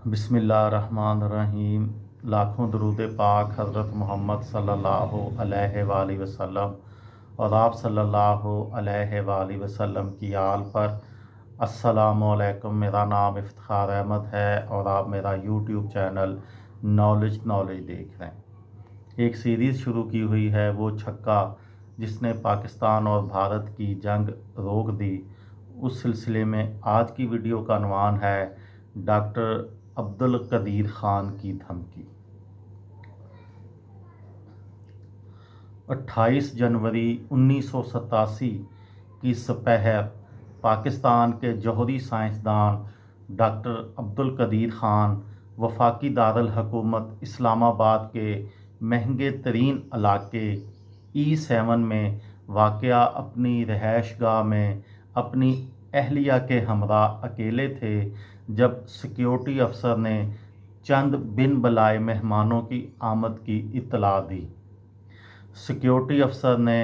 बिस्मिल्लाहिर्रहमानिर्रहीम। लाखों दरूद पाक हज़रत मोहम्मद सल्लल्लाहु अलैहि वसल्लम और आप सल्लल्लाहु अलैहि वसल्लम की आल पर। अस्सलामु अलैकुम। मेरा नाम इफ्तिखार अहमद है और आप मेरा यूट्यूब चैनल नॉलेज देख रहे हैं। एक सीरीज़ शुरू की हुई है, वो छक्का जिसने पाकिस्तान और भारत की जंग रोक दी। उस सिलसिले में आज की वीडियो का उन्वान है डॉक्टर अब्दुल कदीर ख़ान की धमकी। 28 जनवरी 1987 की सपहर पाकिस्तान के जौहरी साइंसदान डॉक्टर अब्दुल कदीर ख़ान वफाकी दारुल हुकूमत इस्लामाबाद के महंगे तरीन इलाके E7 में वाक़या अपनी रिहाइश गाह में अपनी अहलिया के हमरा अकेले थे जब सिक्योरिटी अफसर ने चंद बिन बुलाए मेहमानों की आमद की इत्तला दी। सिक्योरिटी अफसर ने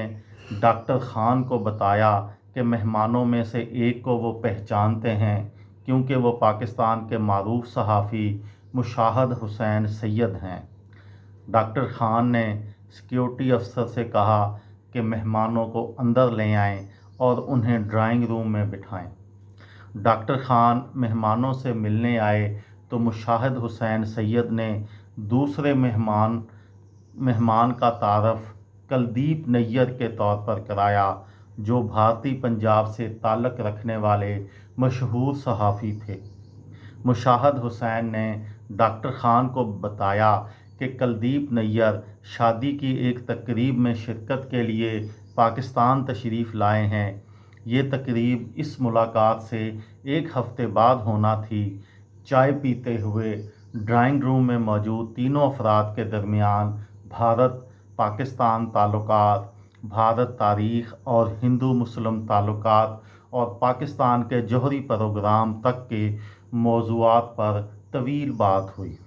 डॉक्टर ख़ान को बताया कि मेहमानों में से एक को वो पहचानते हैं क्योंकि वो पाकिस्तान के मारूफ सहाफ़ी मुशाहिद हुसैन सैयद हैं। डॉक्टर ख़ान ने सिक्योरिटी अफसर से कहा कि मेहमानों को अंदर ले आएं और उन्हें ड्राइंग रूम में बिठाएं। डॉक्टर ख़ान मेहमानों से मिलने आए तो मुशाहिद हुसैन सैयद ने दूसरे मेहमान का तारफ़ कुलदीप नैयर के तौर पर कराया, जो भारतीय पंजाब से ताल्लुक़ रखने वाले मशहूर सहाफ़ी थे। मुशाहिद हुसैन ने डॉक्टर ख़ान को बताया कि कुलदीप नैयर शादी की एक तकरीब में शिरकत के लिए पाकिस्तान तशरीफ़ लाए हैं। ये तकरीब इस मुलाकात से एक हफ़्ते बाद होना थी। चाय पीते हुए ड्राइंग रूम में मौजूद तीनों अफराद के दरमियान भारत पाकिस्तान ताल्लुकात, भारत तारीख़ और हिंदू मुस्लिम ताल्लुकात और पाकिस्तान के जौहरी प्रोग्राम तक के मौज़ूआत पर तवील बात हुई।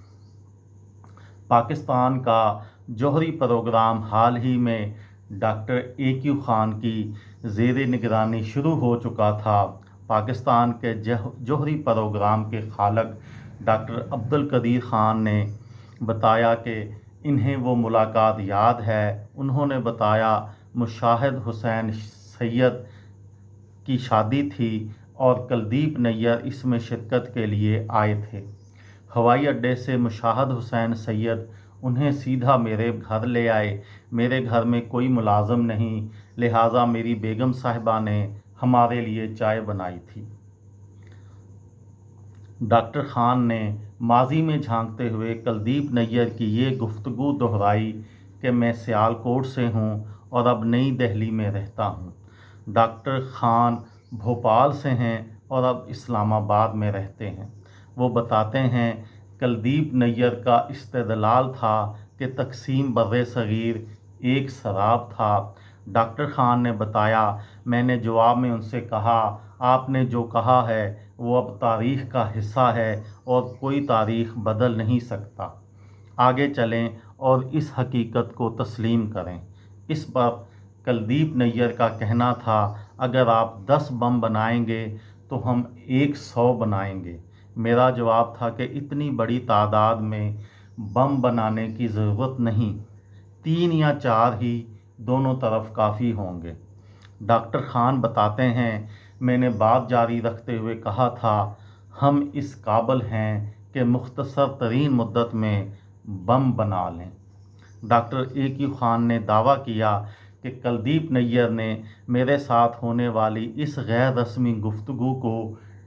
पाकिस्तान का जौहरी प्रोग्राम हाल ही में डॉक्टर AQ ख़ान की ज़ेर निगरानी शुरू हो चुका था। पाकिस्तान के जौहरी प्रोग्राम के खालक डॉक्टर अब्दुल कदीर ख़ान ने बताया कि इन्हें वो मुलाकात याद है। उन्होंने बताया मुशाहिद हुसैन सैयद की शादी थी और कुलदीप नैयर इसमें शिरकत के लिए आए थे। हवाई अड्डे से मुशाहिद हुसैन सैयद उन्हें सीधा मेरे घर ले आए। मेरे घर में कोई मुलाज़िम नहीं, लिहाजा मेरी बेगम साहिबा ने हमारे लिए चाय बनाई थी। डॉक्टर ख़ान ने माजी में झांकते हुए कुलदीप नैयर की ये गुफ्तगू दोहराई कि मैं सियालकोट से हूँ और अब नई दिल्ली में रहता हूँ। डॉक्टर ख़ान भोपाल से हैं और अब इस्लामाबाद में रहते हैं। वो बताते हैं कुलदीप नैयर का इस्तेदलाल था कि तक़सीम बर्रे सग़ीर एक शराब था। डॉक्टर ख़ान ने बताया, मैंने जवाब में उनसे कहा, आपने जो कहा है वो अब तारीख़ का हिस्सा है और कोई तारीख़ बदल नहीं सकता। आगे चलें और इस हकीकत को तस्लीम करें। इस पर कुलदीप नैयर का कहना था, अगर आप 10 बम बनाएंगे तो हम 100 बनाएंगे। मेरा जवाब था कि इतनी बड़ी तादाद में बम बनाने की ज़रूरत नहीं, 3 या 4 ही दोनों तरफ काफ़ी होंगे। डॉक्टर ख़ान बताते हैं, मैंने बात जारी रखते हुए कहा था, हम इस काबिल हैं कि मुख्तसर तरीन मुद्दत में बम बना लें। डॉक्टर AQ ख़ान ने दावा किया कि कुलदीप नैयर ने मेरे साथ होने वाली इस गैर रस्मी गुफ्तगू को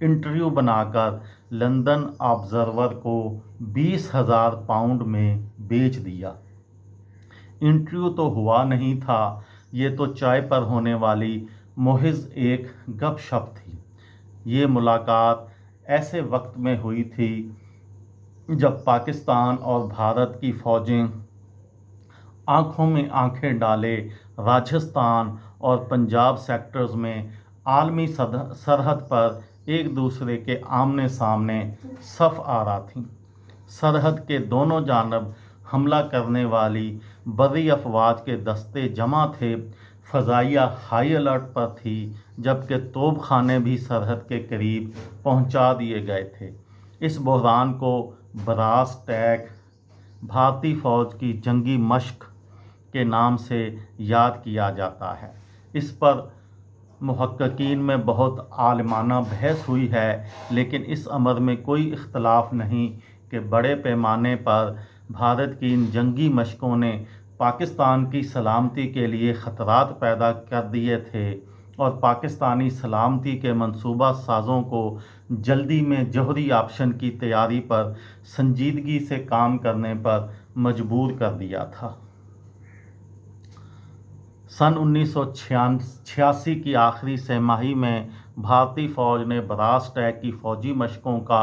इंटरव्यू बनाकर लंदन ऑब्ज़र्वर को 20,000 पाउंड में बेच दिया। इंटरव्यू तो हुआ नहीं था, ये तो चाय पर होने वाली मोहिज़ एक गपशप थी। ये मुलाकात ऐसे वक्त में हुई थी जब पाकिस्तान और भारत की फ़ौजें आंखों में आंखें डाले राजस्थान और पंजाब सेक्टर्स में आलमी सरहद पर एक दूसरे के आमने सामने सफ़ आ रहा थी। सरहद के दोनों जानब हमला करने वाली बर्री अफवाज के दस्ते जमा थे। फ़ज़ाइया हाई अलर्ट पर थी, जबकि तोपखाने भी सरहद के करीब पहुंचा दिए गए थे। इस बहरान को ब्रास टैग भारतीय फ़ौज की जंगी मश्क के नाम से याद किया जाता है। इस पर मुहक्किकीन में बहुत आलिमाना बहस हुई है, लेकिन इस अमर में कोई इख्तलाफ नहीं कि बड़े पैमाने पर भारत की इन जंगी मशकों ने पाकिस्तान की सलामती के लिए ख़तरात पैदा कर दिए थे और पाकिस्तानी सलामती के मंसूबा साज़ों को जल्दी में जौहरी ऑप्शन की तैयारी पर संजीदगी से काम करने पर मजबूर कर दिया था। सन 1986 की आखिरी तिमाही में भारतीय फ़ौज ने ब्रास टैग की फ़ौजी मशकों का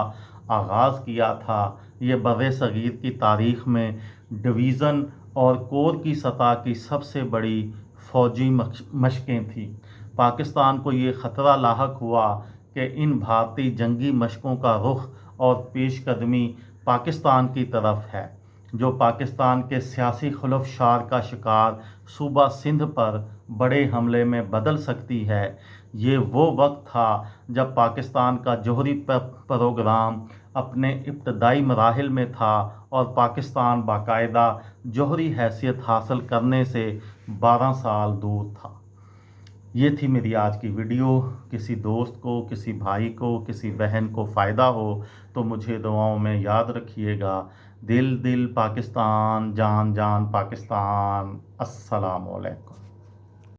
आगाज़ किया था। ये बर-ए-सग़ीर की तारीख़ में डिवीज़न और कोर की सतह की सबसे बड़ी फ़ौजी मशकें थीं। पाकिस्तान को ये ख़तरा लाहक हुआ कि इन भारतीय जंगी मशकों का रुख और पेशकदमी पाकिस्तान की तरफ है, जो पाकिस्तान के सियासी खुलफशार का शिकार सूबा सिंध पर बड़े हमले में बदल सकती है। ये वो वक्त था जब पाकिस्तान का जौहरी प्रोग्राम अपने इब्तदाई मराहिल में था और पाकिस्तान बाकायदा जौहरी हैसियत हासिल करने से 12 साल दूर था। ये थी मेरी आज की वीडियो। किसी दोस्त को, किसी भाई को, किसी बहन को फ़ायदा हो तो मुझे दुआओं में याद रखिएगा। दिल दिल पाकिस्तान, जान जान पाकिस्तान। अस्सलाम वालेकुम।